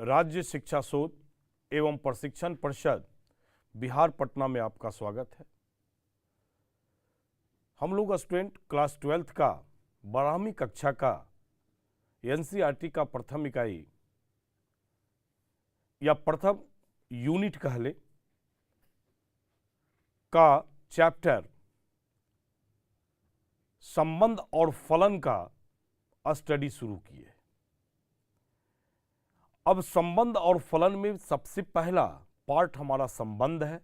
राज्य शिक्षा शोध एवं प्रशिक्षण परिषद बिहार पटना में आपका स्वागत है। हम लोग स्टूडेंट क्लास 12th का 12वीं कक्षा का एनसीईआरटी का प्रथम इकाई या प्रथम यूनिट कह ले का चैप्टर संबंध और फलन का स्टडी शुरू किए। अब संबंध और फलन में सबसे पहला पार्ट हमारा संबंध है,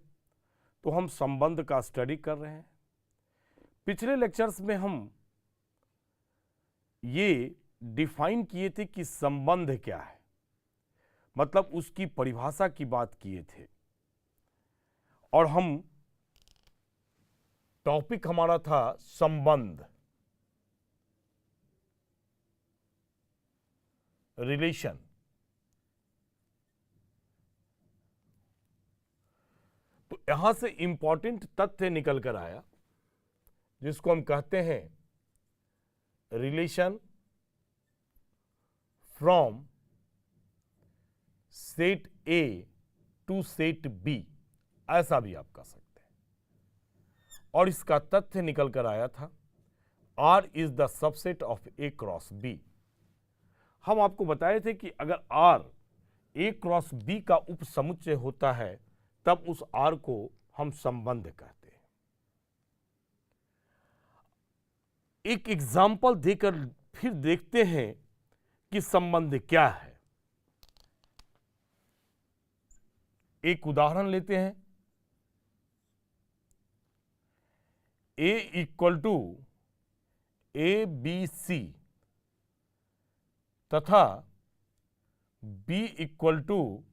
तो हम संबंध का स्टडी कर रहे हैं। पिछले लेक्चर्स में हम ये डिफाइन किए थे कि संबंध क्या है, मतलब उसकी परिभाषा की बात किए थे। और हम टॉपिक हमारा था संबंध, रिलेशन। तो यहां से इंपॉर्टेंट तथ्य निकल कर आया जिसको हम कहते हैं relation from set A to set B, ऐसा भी आप कह सकते हैं। और इसका तथ्य निकल कर आया था R is the subset of A cross B। हम आपको बताए थे कि अगर R A क्रॉस B का उपसमुच्चय होता है तब उस R को हम संबंध कहते हैं। एक एग्जाम्पल देकर फिर देखते हैं कि संबंध क्या है। एक उदाहरण लेते हैं। A इक्वल टू ABC तथा B इक्वल टू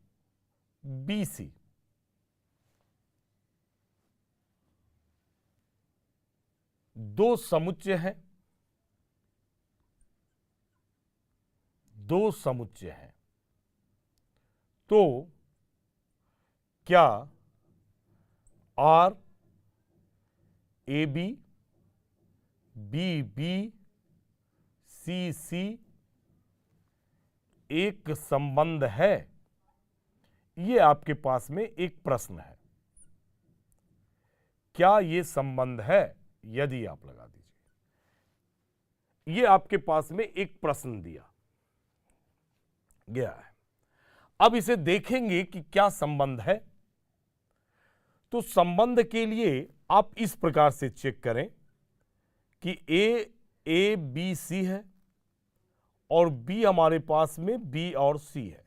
BC। दो समुच्चय हैं, तो क्या R AB BB CC एक संबंध है? ये आपके पास में एक प्रश्न है। क्या ये संबंध है? यदि आप लगा दीजिए। ये आपके पास में एक प्रश्न दिया गया है। अब इसे देखेंगे कि क्या संबंध है। तो संबंध के लिए आप इस प्रकार से चेक करें कि A B C है और B हमारे पास में B और C है।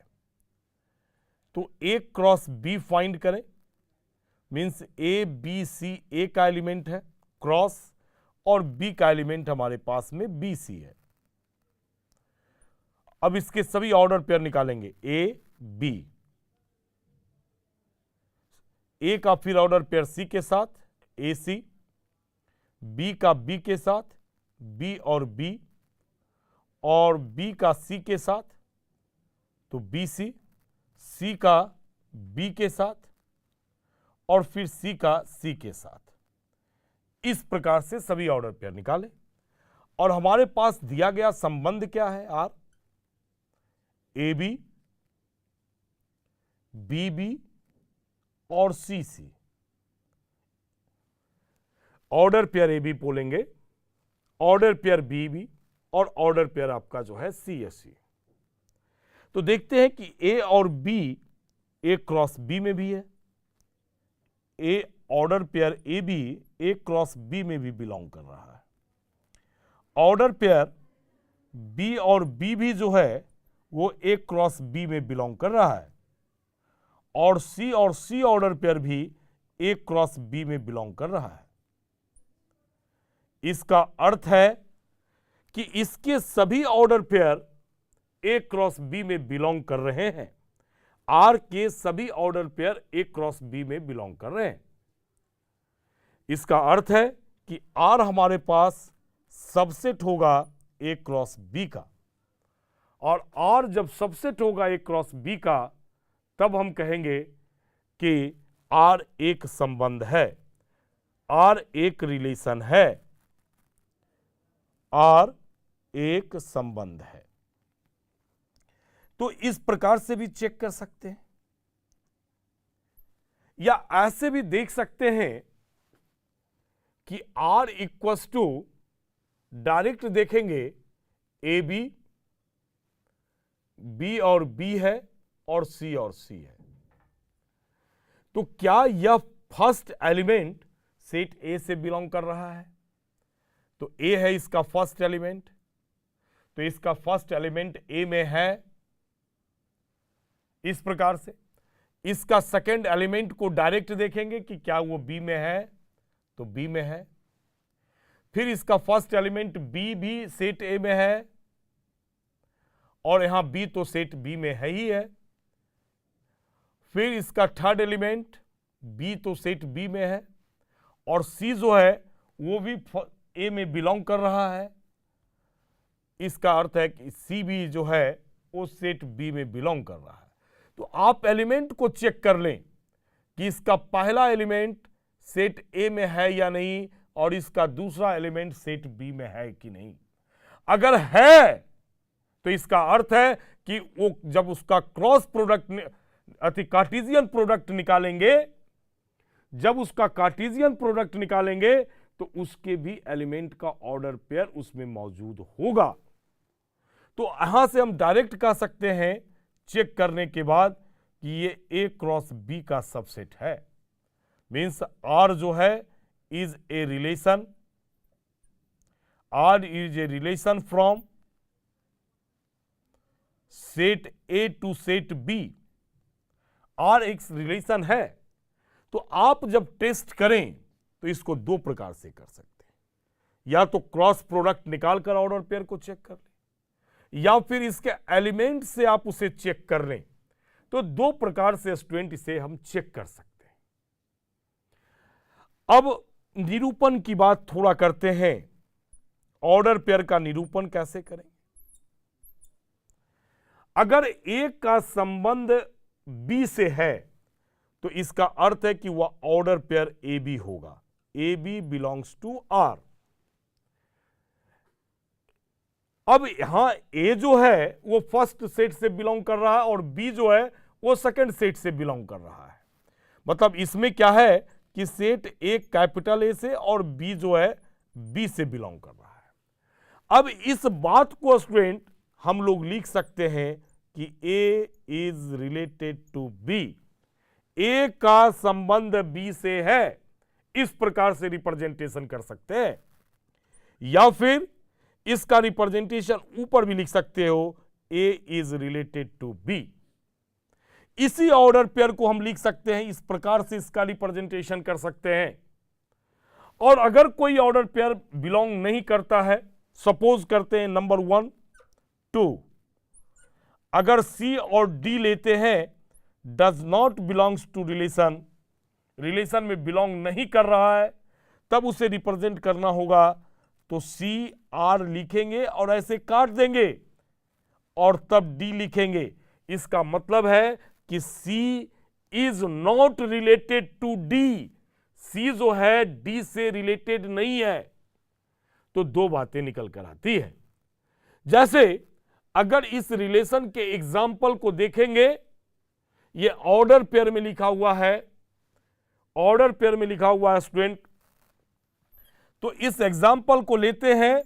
तो A क्रॉस B फाइंड करें, means A B C A का एलिमेंट है क्रॉस और B का एलिमेंट हमारे पास में BC है। अब इसके सभी ऑर्डर पेयर निकालेंगे A B, A का फिर ऑर्डर पेयर C के साथ AC, B का B के साथ B और B, और B का C के साथ तो BC, C का B के साथ और फिर C का C के साथ। इस प्रकार से सभी ऑर्डर पेयर निकालें। और हमारे पास दिया गया संबंध क्या है? R AB BB और CC। ऑर्डर पेयर AB बोलेंगे, ऑर्डर पेयर BB और ऑर्डर पेयर आपका जो है CSC। तो देखते हैं कि A और B A क्रॉस B में भी है। A order pair AB A cross B में भी बिलोंग कर रहा है। ऑर्डर पेयर B और B भी जो है वो A क्रॉस B में बिलोंग कर रहा है। और C ऑर्डर पेयर भी A क्रॉस B में बिलोंग कर रहा है। इसका अर्थ है कि इसके सभी order pair A cross B में बिलोंग कर रहे हैं। R के सभी order pair A cross B में बिलोंग कर रहे हैं। इसका अर्थ है कि R हमारे पास सबसेट होगा A क्रॉस B का, और R जब सबसेट होगा A क्रॉस B का तब हम कहेंगे कि R एक संबंध है, R एक रिलेशन है, R एक संबंध है। तो इस प्रकार से भी चेक कर सकते हैं, या ऐसे भी देख सकते हैं कि R इक्वल्स टू, डायरेक्ट देखेंगे ए बी, बी और बी है और सी और सी है। तो क्या यह फर्स्ट एलिमेंट सेट ए से बिलोंग कर रहा है? तो ए है इसका फर्स्ट एलिमेंट, तो इसका फर्स्ट एलिमेंट ए में है इस प्रकार से। इसका सेकेंड एलिमेंट को डायरेक्ट देखेंगे कि क्या वो बी में है, तो बी में है। फिर इसका फर्स्ट एलिमेंट बी भी सेट ए में है, और यहां बी तो सेट बी में है ही है। फिर इसका थर्ड एलिमेंट बी तो सेट बी में है, और सी जो है वो भी ए में बिलोंग कर रहा है। इसका अर्थ है कि सी भी जो है वो सेट बी में बिलोंग कर रहा है। तो आप एलिमेंट को चेक कर लें कि इसका पहला एलिमेंट सेट ए में है या नहीं, और इसका दूसरा एलिमेंट सेट बी में है कि नहीं। अगर है तो इसका अर्थ है कि वो जब उसका क्रॉस प्रोडक्ट कार्टेशियन प्रोडक्ट निकालेंगे, जब उसका कार्टेशियन प्रोडक्ट निकालेंगे तो उसके भी एलिमेंट का ऑर्डर पेयर उसमें मौजूद होगा। तो यहां से हम डायरेक्ट कह सकते हैं चेक करने के बाद कि ये ए क्रॉस बी का सबसेट है। मीन्स आर जो है is a relation, R is a relation from set A to set B. R एक रिलेशन है। तो आप जब टेस्ट करें तो इसको दो प्रकार से कर सकते हैं, या तो क्रॉस प्रोडक्ट निकालकर ऑर्डर पेयर को चेक कर लें, या फिर इसके एलिमेंट से आप उसे चेक कर लें। तो दो प्रकार से स्टूडेंट इसे हम चेक कर सकते हैं। अब निरूपण की बात थोड़ा करते हैं। ऑर्डर पेयर का निरूपण कैसे करें? अगर ए का संबंध बी से है तो इसका अर्थ है कि वह ऑर्डर पेयर ए बी होगा। A B belongs to R. अब यहां ए जो है वो फर्स्ट सेट से बिलोंग कर रहा है, और बी जो है वो सेकंड सेट से बिलोंग कर रहा है। मतलब इसमें क्या है कि सेट ए कैपिटल ए से और बी जो है बी से बिलोंग कर रहा है। अब इस बात को स्टूडेंट हम लोग लिख सकते हैं कि ए इज रिलेटेड टू बी। ए का संबंध बी से है, इस प्रकार से रिप्रेजेंटेशन कर सकते हैं। या फिर इसका रिप्रेजेंटेशन ऊपर भी लिख सकते हो, ए इज रिलेटेड टू बी। इसी ऑर्डर पेयर को हम लिख सकते हैं, इस प्रकार से इसका रिप्रेजेंटेशन कर सकते हैं। और अगर कोई ऑर्डर पेयर बिलोंग नहीं करता है, सपोज करते हैं नंबर 1, 2, अगर सी और डी लेते हैं, does not belongs to relation, relation में बिलोंग नहीं कर रहा है, तब उसे रिप्रेजेंट करना होगा। तो सी आर लिखेंगे और ऐसे काट देंगे, और तब डी लिखेंगे। इसका मतलब है कि C is not related to D. C जो है डी से रिलेटेड नहीं है। तो दो बातें निकल कर आती है। जैसे अगर इस रिलेशन के एग्जाम्पल को देखेंगे, ये ऑर्डर पेयर में लिखा हुआ है, ऑर्डर पेयर में लिखा हुआ है स्टूडेंट। तो इस एग्जाम्पल को लेते हैं,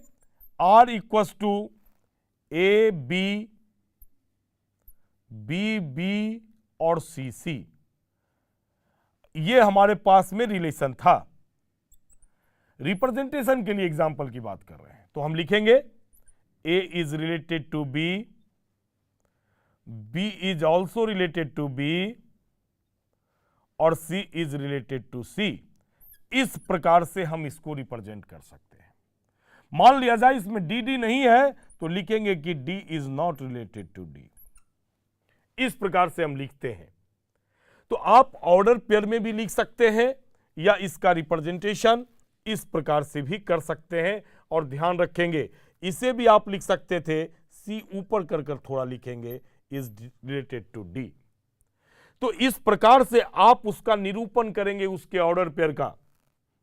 R equals to A B, B B और सी सी। ये हमारे पास में रिलेशन था। रिप्रेजेंटेशन के लिए एग्जाम्पल की बात कर रहे हैं, तो हम लिखेंगे A is related to B, B is also related to B, और C is related to C. इस प्रकार से हम इसको रिप्रेजेंट कर सकते हैं। मान लिया जाए इसमें डी डी नहीं है, तो लिखेंगे कि D is not related to D. इस प्रकार से हम लिखते हैं। तो आप ऑर्डर पेयर में भी लिख सकते हैं, या इसका रिप्रेजेंटेशन इस प्रकार से भी कर सकते हैं। और ध्यान रखेंगे, इसे भी आप लिख सकते थे, सी ऊपर कर थोड़ा लिखेंगे, इज रिलेटेड टू डी। तो इस प्रकार से आप उसका निरूपण करेंगे, उसके ऑर्डर पेयर का,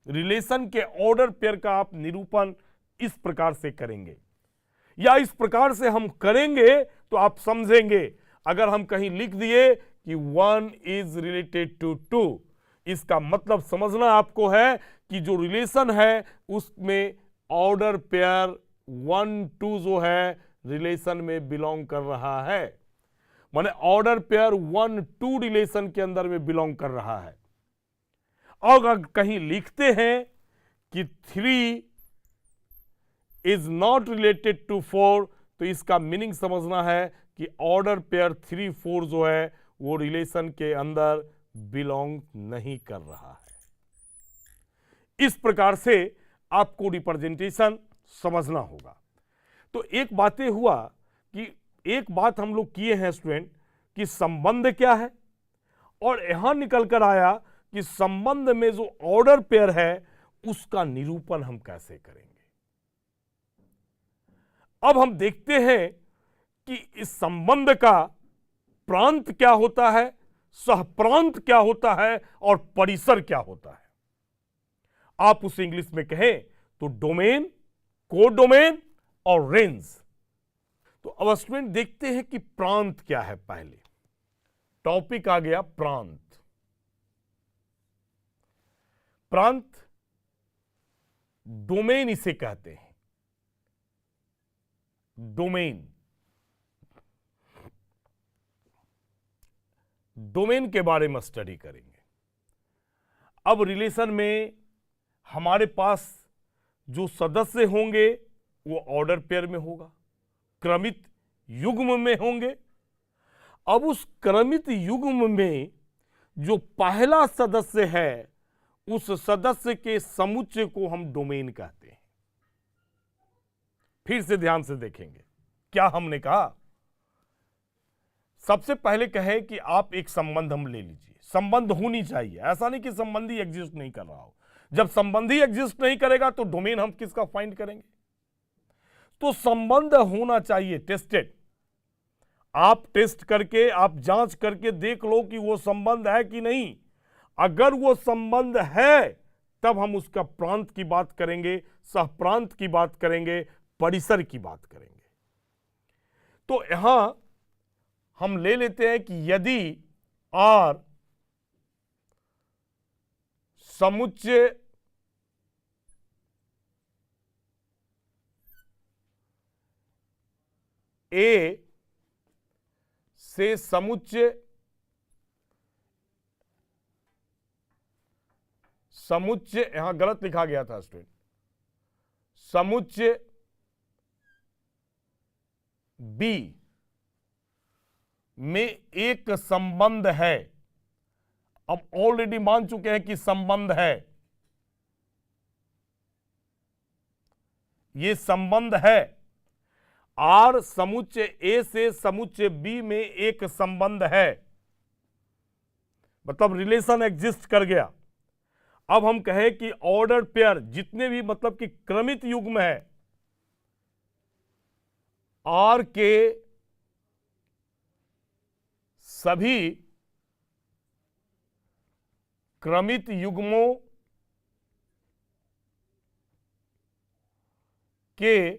रिलेशन के ऑर्डर पेयर का आप निरूपण इस प्रकार से करेंगे। या इस प्रकार से हम करेंगे तो आप समझेंगे। अगर हम कहीं लिख दिए कि 1 इज रिलेटेड टू 2, इसका मतलब समझना आपको है कि जो रिलेशन है उसमें ऑर्डर पेयर 1 2 जो है रिलेशन में बिलोंग कर रहा है, माने ऑर्डर पेयर 1 2 रिलेशन के अंदर में बिलोंग कर रहा है। और अगर कहीं लिखते हैं कि 3 इज नॉट रिलेटेड टू 4, तो इसका मीनिंग समझना है कि ऑर्डर पेयर 3 4 जो है वो रिलेशन के अंदर बिलोंग नहीं कर रहा है। इस प्रकार से आपको रिप्रेजेंटेशन समझना होगा। तो एक बातें हुआ कि एक बात हम लोग किए हैं स्टूडेंट कि संबंध क्या है, और यहां निकल कर आया कि संबंध में जो ऑर्डर पेयर है उसका निरूपण हम कैसे करेंगे। अब हम देखते हैं कि इस संबंध का प्रांत क्या होता है, सहप्रांत क्या होता है और परिसर क्या होता है। आप उसे इंग्लिश में कहें तो डोमेन, कोडोमेन और रेंज। तो अब स्टूडेंट देखते हैं कि प्रांत क्या है। पहले टॉपिक आ गया प्रांत। प्रांत डोमेन इसे कहते हैं, डोमेन। डोमेन के बारे में स्टडी करेंगे। अब रिलेशन में हमारे पास जो सदस्य होंगे वो ऑर्डर पेयर में होगा, क्रमित युग्म में होंगे। अब उस क्रमित युग्म में जो पहला सदस्य है उस सदस्य के समुच्चय को हम डोमेन कहते हैं। फिर से ध्यान से देखेंगे क्या हमने कहा। सबसे पहले कहे कि आप एक संबंध हम ले लीजिए, संबंध होनी चाहिए, ऐसा नहीं कि संबंधी एग्जिस्ट नहीं कर रहा हो। जब संबंधी एग्जिस्ट नहीं करेगा तो डोमेन हम किसका फाइंड करेंगे। तो संबंध होना चाहिए टेस्टेड। आप टेस्ट करके, आप जांच करके देख लो कि वो संबंध है कि नहीं। अगर वो संबंध है तब हम उसका प्रांत की बात करेंगे, सहप्रांत की बात करेंगे, परिसर की बात करेंगे। तो यहां हम ले लेते हैं कि यदि R समुच्चय A से समुच्चय यहां गलत लिखा गया था स्टूडेंट, समुच्चय B में एक संबंध है। अब ऑलरेडी मान चुके हैं कि संबंध है, ये संबंध है। R समुच्चय A से समुच्चय B में एक संबंध है, मतलब रिलेशन एग्जिस्ट कर गया। अब हम कहें कि ऑर्डर पेयर जितने भी मतलब कि क्रमित युग्म है R के सभी क्रमित युग्मों के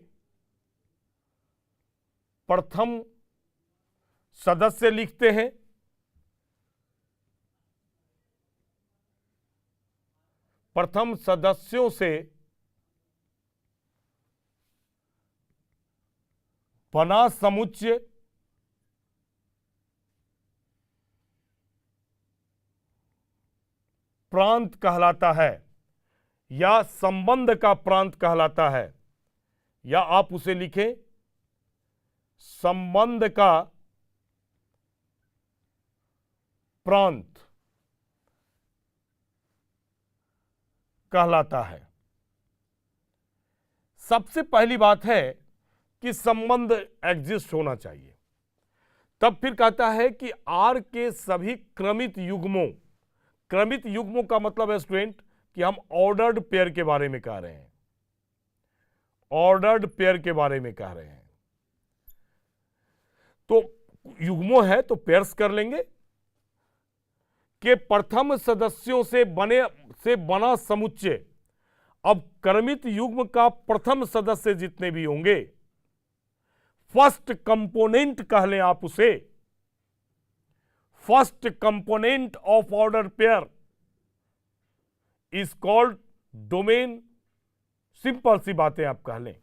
प्रथम सदस्य लिखते हैं। प्रथम सदस्यों से बना समुच्चय प्रांत कहलाता है या संबंध का प्रांत कहलाता है, या आप उसे लिखें संबंध का प्रांत कहलाता है। सबसे पहली बात है कि संबंध एग्जिस्ट होना चाहिए। तब फिर कहता है कि R के सभी क्रमित युग्मों, क्रमित युग्मों का मतलब है स्टूडेंट कि हम ऑर्डर्ड पेयर के बारे में कह रहे हैं, ऑर्डर्ड पेयर के बारे में कह रहे हैं। तो युग्मों है तो पेयर्स कर लेंगे कि प्रथम सदस्यों से बना समुच्चय। अब क्रमित युग्म का प्रथम सदस्य जितने भी होंगे फर्स्ट कंपोनेंट कह लें आप उसे, first component of order pair is called domain. Simple सी बातें आप कह लें,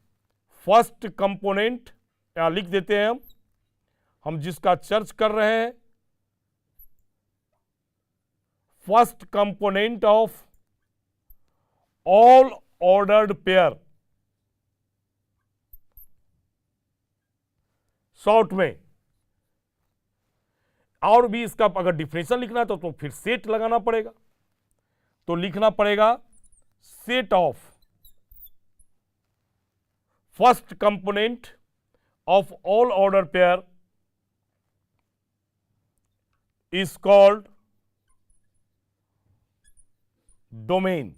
फर्स्ट कंपोनेंट यहां लिख देते हैं हम जिसका चर्च कर रहे हैं, first component of all ordered pair, short में। और भी इसका अगर डिफिनेशन लिखना है तो फिर सेट लगाना पड़ेगा, तो लिखना पड़ेगा set of first component of all order pair is called domain.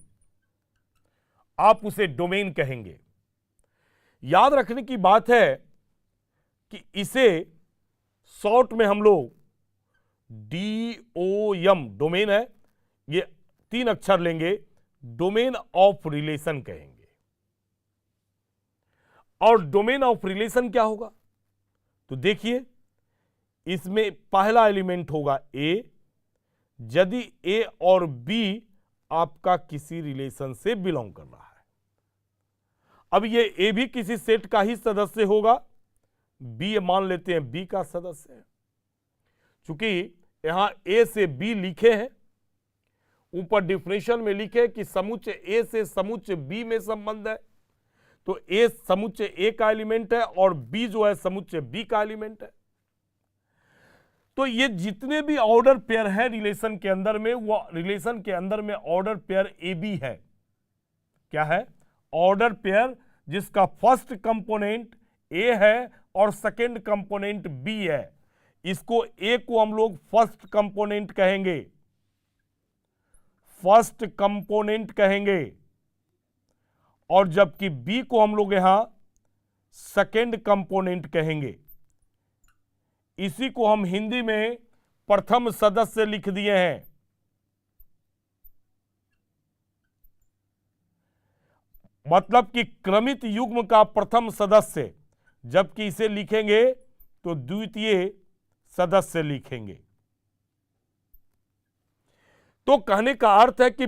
आप उसे डोमेन कहेंगे। याद रखने की बात है कि इसे शॉर्ट में हम लोग DOM, डोमेन है, ये 3 अक्षर लेंगे, डोमेन ऑफ रिलेशन कहेंगे। और डोमेन ऑफ रिलेशन क्या होगा? तो देखिए, इसमें पहला एलिमेंट होगा A, यदि A और B आपका किसी रिलेशन से बिलोंग कर रहा है। अब ये A भी किसी सेट का ही सदस्य होगा, B मान लेते हैं B का सदस्य है। चूंकि यहां A से B लिखे हैं, ऊपर डिफिनेशन में लिखे कि समुच्चय A से समुच्चय B में संबंध है, तो A समुच्चय A का एलिमेंट है और B जो है समुच्चय B का एलिमेंट है। तो ये जितने भी ऑर्डर पेयर है रिलेशन के अंदर में, वो रिलेशन के अंदर में ऑर्डर पेयर AB है। क्या है? ऑर्डर पेयर जिसका फर्स्ट कंपोनेंट A है और सेकंड कंपोनेंट B है। इसको A को हम लोग फर्स्ट कंपोनेंट कहेंगे, फर्स्ट कंपोनेंट कहेंगे, और जबकि B को हम लोग यहां सेकंड कंपोनेंट कहेंगे। इसी को हम हिंदी में प्रथम सदस्य लिख दिए हैं। मतलब कि क्रमित युग्म का प्रथम सदस्य, जबकि इसे लिखेंगे तो द्वितीय सदस्य लिखेंगे। तो कहने का अर्थ है कि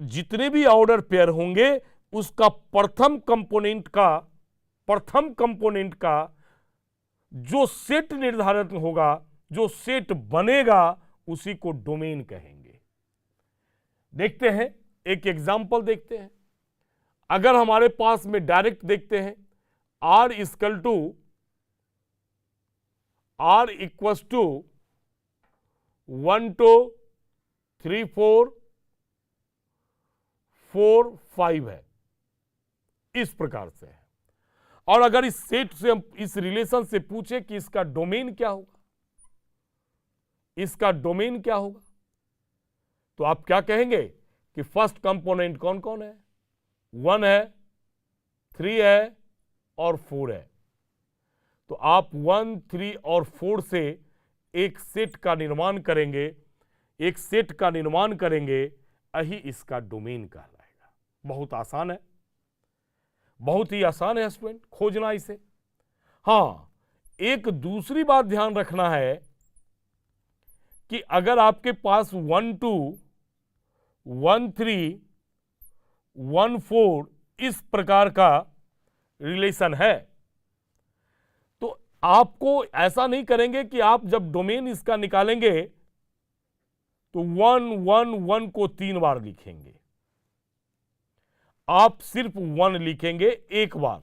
जितने भी ऑर्डर पेयर होंगे उसका प्रथम कंपोनेंट का जो सेट निर्धारित होगा, जो सेट बनेगा, उसी को डोमेन कहेंगे। देखते हैं, एक एग्जांपल देखते हैं। अगर हमारे पास में डायरेक्ट देखते हैं, R इक्वल्स टू 1 2 3 4 4 5 है, इस प्रकार से है। और अगर इस सेट से हम इस रिलेशन से पूछे कि इसका डोमेन क्या होगा, इसका डोमेन क्या होगा, तो आप क्या कहेंगे कि फर्स्ट कंपोनेंट कौन कौन है? 1 है, 3 है और 4 है। तो आप 1 3 और 4 से एक सेट का निर्माण करेंगे, एक सेट का निर्माण करेंगे, यही इसका डोमेन कहलाएगा। बहुत आसान है, बहुत ही आसान है स्टूडेंट, खोजना इसे। हां, एक दूसरी बात ध्यान रखना है कि अगर आपके पास 1 2 1 3 1 4 इस प्रकार का रिलेशन है, तो आपको ऐसा नहीं करेंगे कि आप जब डोमेन इसका निकालेंगे तो 1 1 1 को 3 बार लिखेंगे। आप सिर्फ 1 लिखेंगे एक बार,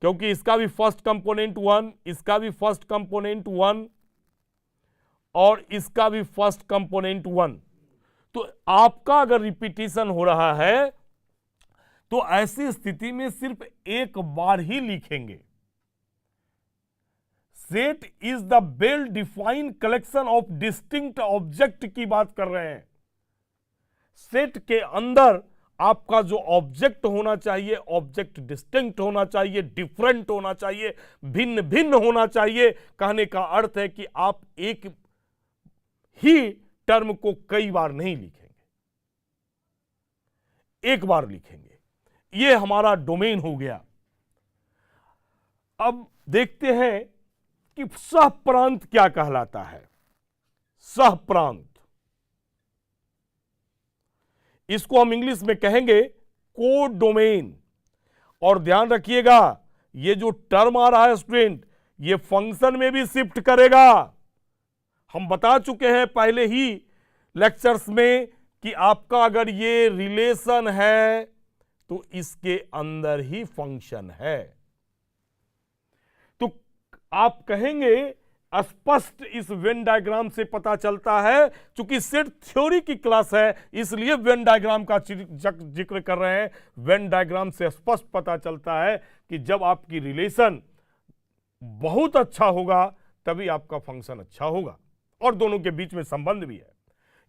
क्योंकि इसका भी फर्स्ट कंपोनेंट 1, इसका भी फर्स्ट कंपोनेंट 1 और इसका भी फर्स्ट कंपोनेंट 1। तो आपका अगर रिपीटिशन हो रहा है तो ऐसी स्थिति में सिर्फ एक बार ही लिखेंगे। Set is the well defined collection of distinct object की बात कर रहे हैं। सेट के अंदर आपका जो ऑब्जेक्ट होना चाहिए, ऑब्जेक्ट डिस्टिंक्ट होना चाहिए, डिफरेंट होना चाहिए, भिन्न भिन्न होना चाहिए। कहने का अर्थ है कि आप एक ही टर्म को कई बार नहीं लिखेंगे, एक बार लिखेंगे। यह हमारा डोमेन हो गया। अब देखते हैं कि सहप्रांत क्या कहलाता है। सहप्रांत, इसको हम इंग्लिश में कहेंगे कोडोमेन। और ध्यान रखिएगा, ये जो टर्म आ रहा है स्टूडेंट, ये फंक्शन में भी शिफ्ट करेगा। हम बता चुके हैं पहले ही लेक्चर्स में कि आपका अगर ये रिलेशन है तो इसके अंदर ही फंक्शन है। तो आप कहेंगे, स्पष्ट इस वेन डायग्राम से पता चलता है, चूंकि सेट थ्योरी की क्लास है इसलिए वेन डायग्राम का जिक्र कर रहे हैं। वेन डायग्राम से स्पष्ट पता चलता है कि जब आपकी रिलेशन बहुत अच्छा होगा तभी आपका फंक्शन अच्छा होगा, और दोनों के बीच में संबंध भी है।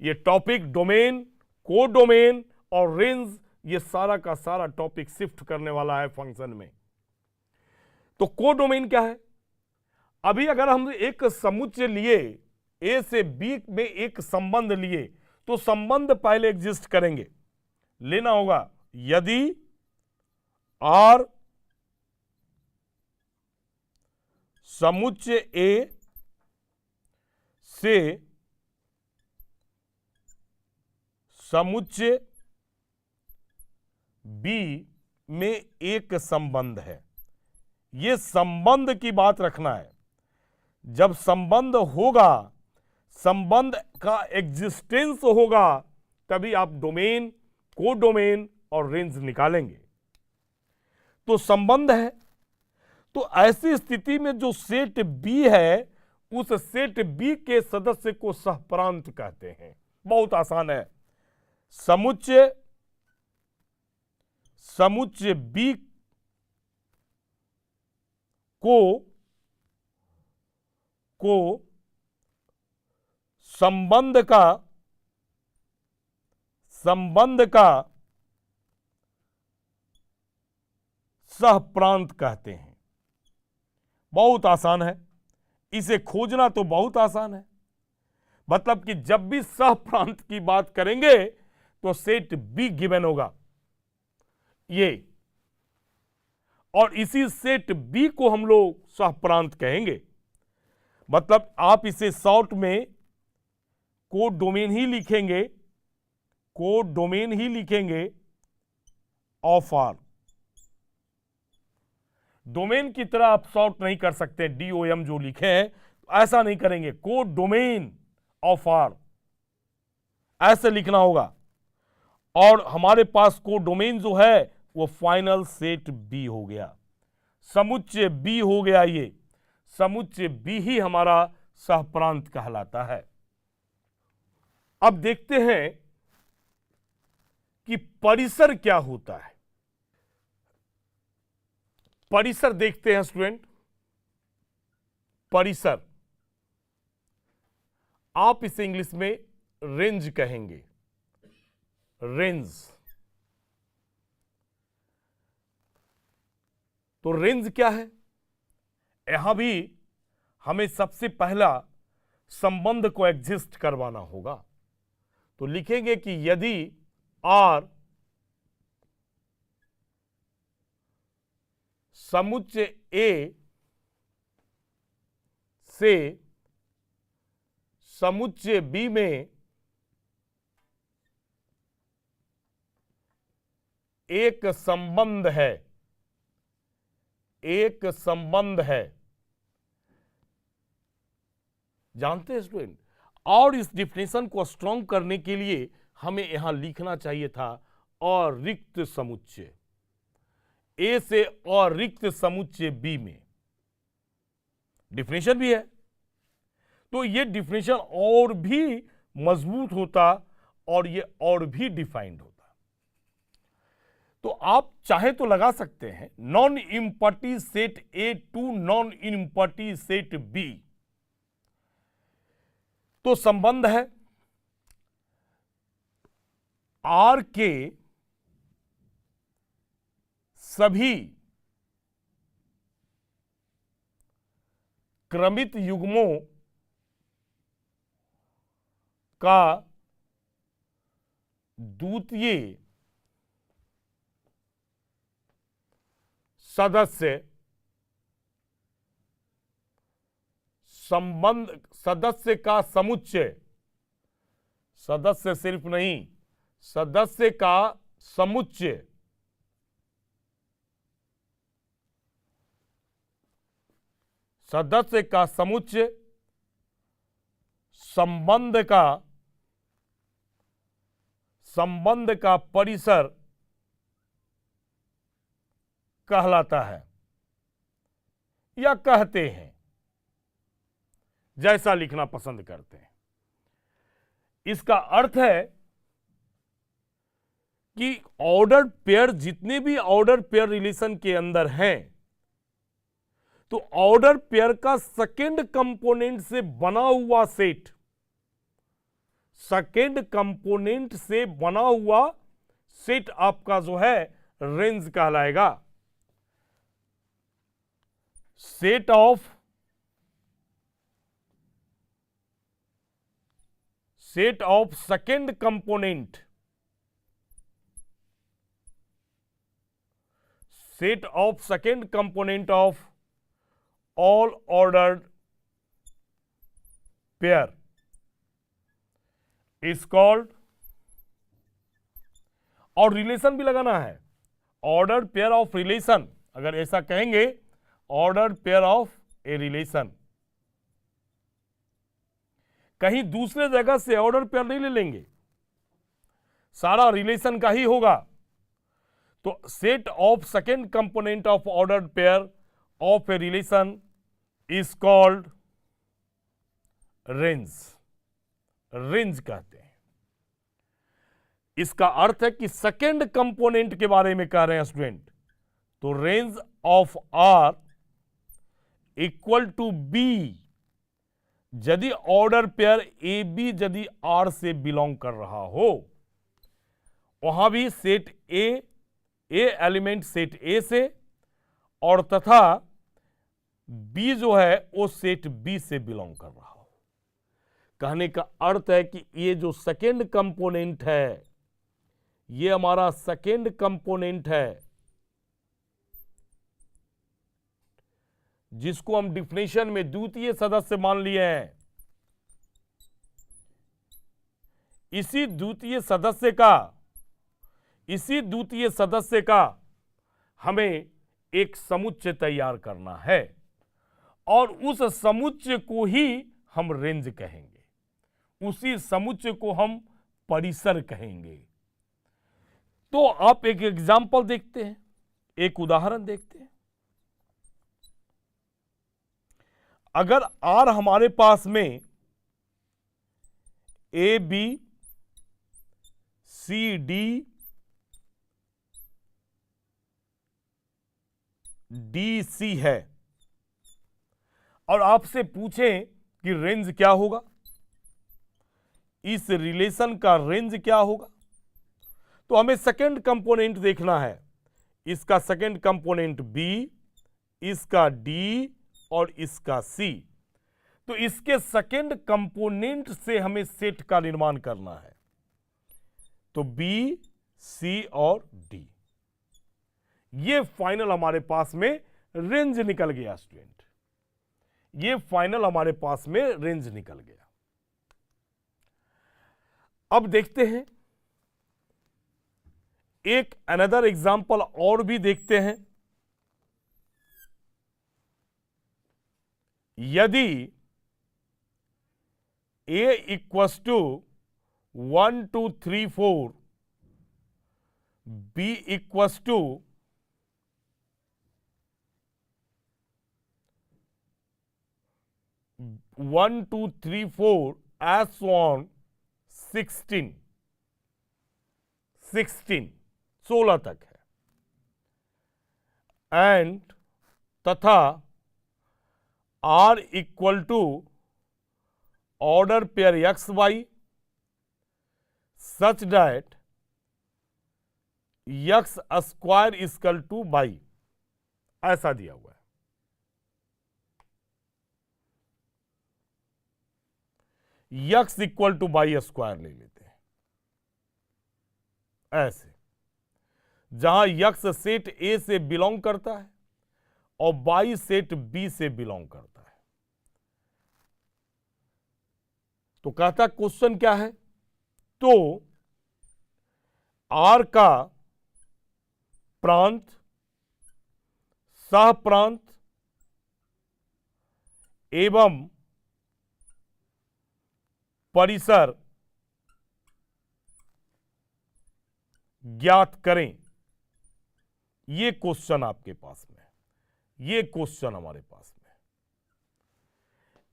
ये टॉपिक डोमेन, कोडोमेन और रेंज, ये सारा का सारा टॉपिक शिफ्ट करने वाला है फंक्शन में। तो कोडोमेन क्या है? अभी अगर हम एक समुच्चय लिए, ए से बी में एक संबंध लिए, तो संबंध पहले एग्जिस्ट करेंगे, लेना होगा यदि आर समुच्चय ए से समुच्चय बी में एक संबंध है। यह संबंध की बात रखना है। जब संबंध होगा, संबंध का एग्जिस्टेंस होगा, तभी आप डोमेन, कोडोमेन और रेंज निकालेंगे। तो संबंध है, तो ऐसी स्थिति में जो सेट बी है, उस सेट बी के सदस्य को सहप्रांत कहते हैं। बहुत आसान है। समुच्चय बी को संबंध का सहप्रांत कहते हैं। बहुत आसान है, इसे खोजना तो बहुत आसान है। मतलब कि जब भी सहप्रांत की बात करेंगे तो सेट बी गिवन होगा ये, और इसी सेट बी को हम लोग सहप्रांत कहेंगे। मतलब आप इसे शॉर्ट में कोडोमेन ही लिखेंगे, कोडोमेन ही लिखेंगे ऑफ आर। डोमेन की तरह आप शॉर्ट नहीं कर सकते, डीओएम जो लिखे हैं, ऐसा नहीं करेंगे। कोडोमेन ऑफ आर ऐसे लिखना होगा। और हमारे पास कोडोमेन जो है वो फाइनल सेट बी हो गया, समुच्चय बी हो गया। ये समुच्चय बी ही हमारा सहप्रांत कहलाता है। अब देखते हैं कि परिसर क्या होता है। परिसर देखते हैं स्टूडेंट। परिसर, आप इसे इंग्लिश में रेंज कहेंगे, रेंज। तो रेंज क्या है? यहां भी हमें सबसे पहला संबंध को एग्जिस्ट करवाना होगा। तो लिखेंगे कि यदि आर समुच्चय ए से समुच्चय बी में एक संबंध है, एक संबंध है। जानते हैं स्टूडेंट, और इस डिफिनेशन को स्ट्रॉन्ग करने के लिए हमें यहां लिखना चाहिए था और रिक्त समुच्चय ए से और रिक्त समुच्चय बी में। डिफिनेशन भी है तो ये डिफिनेशन और भी मजबूत होता और ये और भी डिफाइंड होता। तो आप चाहे तो लगा सकते हैं non empty set A to non empty set B. तो संबंध है आर के सभी क्रमित युग्मों का द्वितीय सदस्य संबंध सदस्य का समुच्चय, सदस्य सिर्फ नहीं, सदस्य का समुच्चय सदस्य का समुच्चय संबंध का परिसर कहलाता है या कहते हैं, जैसा लिखना पसंद करते हैं। इसका अर्थ है कि ऑर्डर्ड पेयर, जितने भी ऑर्डर पेयर रिलेशन के अंदर हैं, तो ऑर्डर पेयर का सेकेंड कंपोनेंट से बना हुआ सेट, सेकेंड कंपोनेंट से बना हुआ सेट आपका जो है रेंज कहलाएगा। Set of second component, set of second component of all ordered pair is called, और रिलेशन भी लगाना है, ऑर्डर्ड पेयर ऑफ रिलेशन, अगर ऐसा कहेंगे ordered pair of a relation. कहीं दूसरे जगह से ऑर्डर पेयर नहीं ले लेंगे, सारा रिलेशन का ही होगा। तो set of second component of ordered pair of a relation is called range, range कहते हैं। इसका अर्थ है कि सेकेंड कंपोनेंट के बारे में कह रहे हैं स्टूडेंट, तो range of R equal to B, यदि ऑर्डर पेयर ए बी यदि आर से बिलोंग कर रहा हो, वहां भी set A element set A से, और तथा बी जो है वो सेट बी से बिलोंग कर रहा हो। कहने का अर्थ है कि ये जो सेकेंड कंपोनेंट है, ये हमारा सेकेंड कंपोनेंट है, जिसको हम डिफिनेशन में द्वितीय सदस्य मान लिए हैं। इसी द्वितीय सदस्य का हमें एक समुच्चय तैयार करना है, और उस समुच्चय को ही हम रेंज कहेंगे, उसी समुच्चय को हम परिसर कहेंगे। तो आप एक एग्जाम्पल देखते हैं, एक उदाहरण देखते हैं। अगर आर हमारे पास में A B C D D C है, और आपसे पूछें कि रेंज क्या होगा, इस रिलेशन का रेंज क्या होगा, तो हमें सेकेंड कंपोनेंट देखना है। इसका सेकेंड कंपोनेंट बी, इसका डी और इसका सी। तो इसके सेकेंड कंपोनेंट से हमें सेट का निर्माण करना है। तो बी, सी और डी, ये फाइनल हमारे पास में रेंज निकल गया स्टूडेंट, ये फाइनल हमारे पास में रेंज निकल गया। अब देखते हैं एक अनदर एग्जांपल और भी देखते हैं। यदि a equals to 1 2 3 4, b equals to 1 2 3 4 as on 16 तक है, एंड तथा R equal to order pair X Y such that X square equal to Y, ऐसा दिया हुआ है। X equal to Y square ले लेते हैं, ऐसे, जहां एक्स सेट ए से बिलोंग करता है और बाई सेट बी से बिलोंग करता है। तो कहता क्वेश्चन क्या है, तो आर का प्रांत, सह प्रांत एवं परिसर ज्ञात करें। ये क्वेश्चन आपके पास में, ये क्वेश्चन हमारे पास में,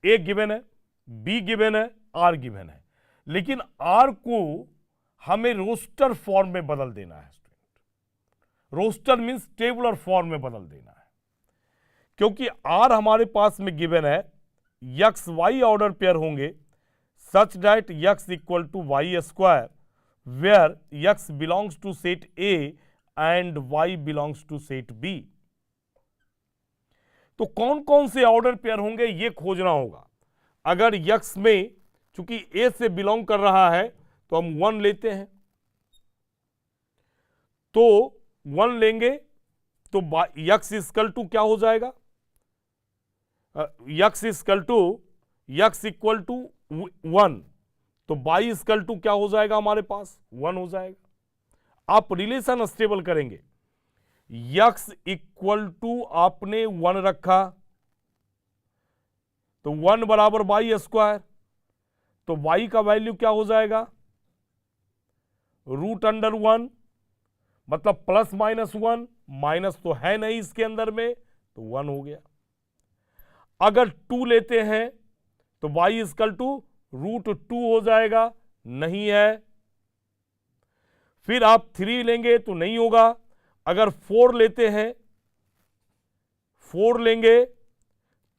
ए गिवन है, बी गिवन है, आर गिवन है, लेकिन आर को हमें रोस्टर फॉर्म में बदल देना है student. Roster means tabular form में बदल देना है, क्योंकि आर हमारे पास में गिवन है यक्स वाई ऑर्डर पेयर होंगे such that X equal to Y square where X belongs to set A and Y belongs to set B. तो कौन कौन से ऑर्डर पेयर होंगे ये खोजना होगा। अगर यक्स में चूंकि ए से बिलोंग कर रहा है तो हम 1 लेते हैं, तो 1 लेंगे तो यक्स इक्वल टू क्या हो जाएगा, यक्स इक्वल टू 1, तो बाई इक्वल टू क्या हो जाएगा हमारे पास 1 हो जाएगा। आप रिलेशन स्टेबल करेंगे, यक्स इक्वल टू आपने 1 रखा तो 1 बराबर वाई स्क्वायर, तो वाई का वैल्यू क्या हो जाएगा √1, मतलब प्लस माइनस 1, माइनस तो है नहीं इसके अंदर में तो 1 हो गया। अगर 2 लेते हैं तो y इक्वल टू √2 हो जाएगा, नहीं है। फिर आप 3 लेंगे तो नहीं होगा। अगर 4 लेते हैं, 4 लेंगे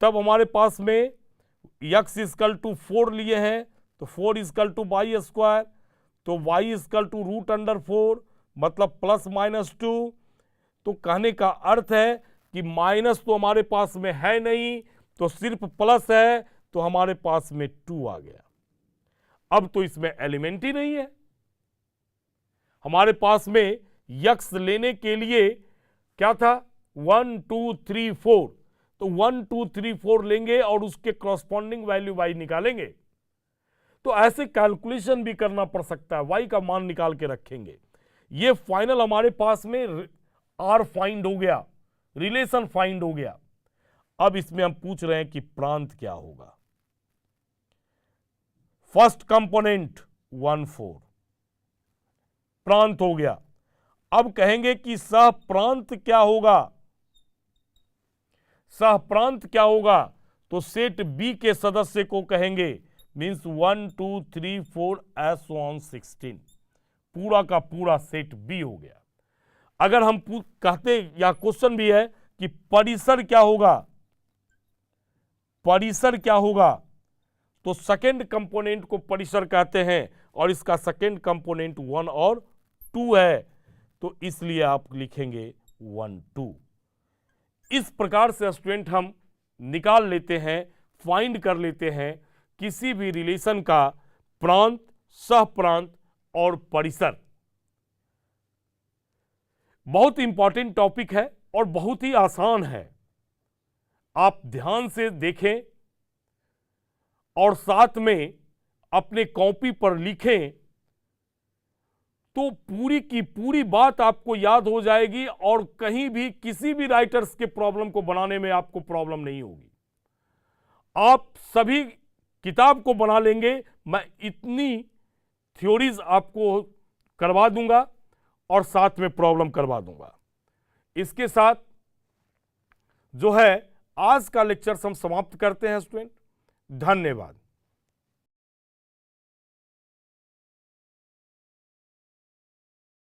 तब हमारे पास में x इक्वल टू 4 लिए हैं तो 4 इक्वल टू वाई स्क्वायर, तो y इक्वल टू √4 मतलब प्लस माइनस 2। तो कहने का अर्थ है कि माइनस तो हमारे पास में है नहीं, तो सिर्फ प्लस है, तो हमारे पास में 2 आ गया। अब तो इसमें एलिमेंट ही नहीं है। हमारे पास में यक्स लेने के लिए क्या था 1 2 3 4, तो 1 2 3 4 लेंगे और उसके क्रॉसपॉन्डिंग वैल्यू y निकालेंगे। तो ऐसे कैलकुलेशन भी करना पड़ सकता है, y का मान निकाल के रखेंगे। ये फाइनल हमारे पास में आर फाइंड हो गया, रिलेशन फाइंड हो गया। अब इसमें हम पूछ रहे हैं कि प्रांत क्या होगा। फर्स्ट कंपोनेंट 1 4 प्रांत हो गया। अब कहेंगे कि सह प्रांत क्या होगा। सह प्रांत क्या होगा, तो सेट बी के सदस्य को कहेंगे, मींस 1 2 3 4 एस ऑन 16, पूरा का पूरा सेट बी हो गया। अगर हम कहते या क्वेश्चन भी है कि परिसर क्या होगा, परिसर क्या होगा, तो सेकेंड कंपोनेंट को परिसर कहते हैं और इसका सेकेंड कंपोनेंट 1 और 2 है, तो इसलिए आप लिखेंगे 1 2। इस प्रकार से स्टूडेंट हम निकाल लेते हैं, फाइंड कर लेते हैं किसी भी रिलेशन का प्रांत, सह प्रांत और परिसर। बहुत इंपॉर्टेंट टॉपिक है और बहुत ही आसान है। आप ध्यान से देखें और साथ में अपने कॉपी पर लिखें तो पूरी की पूरी बात आपको याद हो जाएगी और कहीं भी किसी भी राइटर्स के प्रॉब्लम को बनाने में आपको प्रॉब्लम नहीं होगी। आप सभी किताब को बना लेंगे। मैं इतनी थ्योरीज आपको करवा दूंगा और साथ में प्रॉब्लम करवा दूंगा। इसके साथ जो है आज का लेक्चर हम समाप्त करते हैं स्टूडेंट। धन्यवाद।